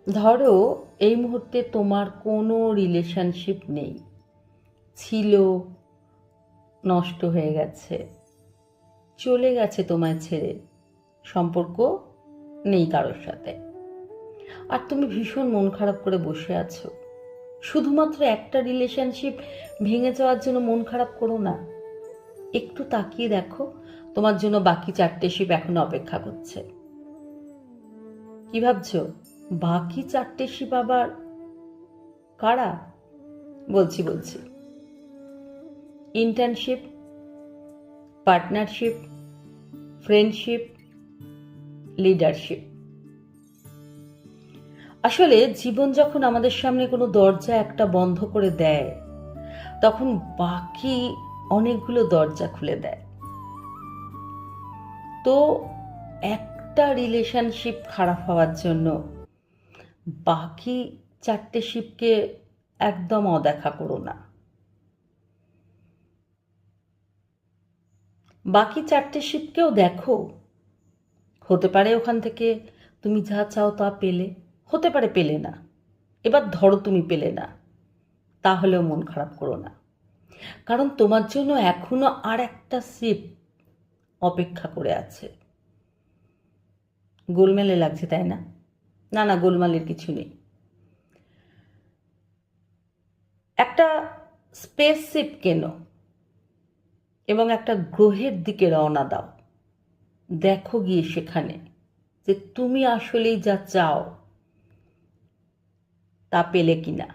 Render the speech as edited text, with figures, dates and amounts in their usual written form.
ধরো এই মুহূর্তে তোমার কোনো রিলেশনশিপ নেই, ছিল, নষ্ট হয়ে গেছে, চলে গেছে তোমায় ছেড়ে, সম্পর্ক নেই কারোর সাথে। আর তুমি ভীষণ মন খারাপ করে বসে আছো। শুধুমাত্র একটা রিলেশনশিপ ভেঙে যাওয়ার জন্য মন খারাপ করো না। একটু তাকিয়ে দেখো, তোমার জন্য বাকি 4টে শিপ এখনো অপেক্ষা করছে। কি ভাবছো? বাকি 4টে শিপ আবার কারা? বলছি ইন্টার্নশিপ, পার্টনারশিপ, ফ্রেন্ডশিপ, লিডারশিপ। আসলে জীবন যখন আমাদের সামনে কোনো দরজা একটা বন্ধ করে দেয়, তখন বাকি অনেকগুলো দরজা খুলে দেয়। তো একটা রিলেশনশিপ খারাপ হওয়ার জন্য বাকি 4টে শিপকে একদম অদেখা করো না। বাকি 4টে শিপকেও দেখো। হতে পারে ওখান থেকে তুমি যা চাও তা পেলে, হতে পারে পেলে না। এবার ধরো তুমি পেলে না, তাহলেও মন খারাপ করো না, কারণ তোমার জন্য এখনো আর একটা শিপ অপেক্ষা করে আছে। গোলমেলে লাগছে তাই না? না না, গোলমালের কিছু নেই। একটা স্পেস শিপ কেনো এবং একটা গ্রহের দিকে রওনা দাও। দেখো গিয়ে সেখানে যে তুমি আসলেই যা চাও তা পেলে কিনা।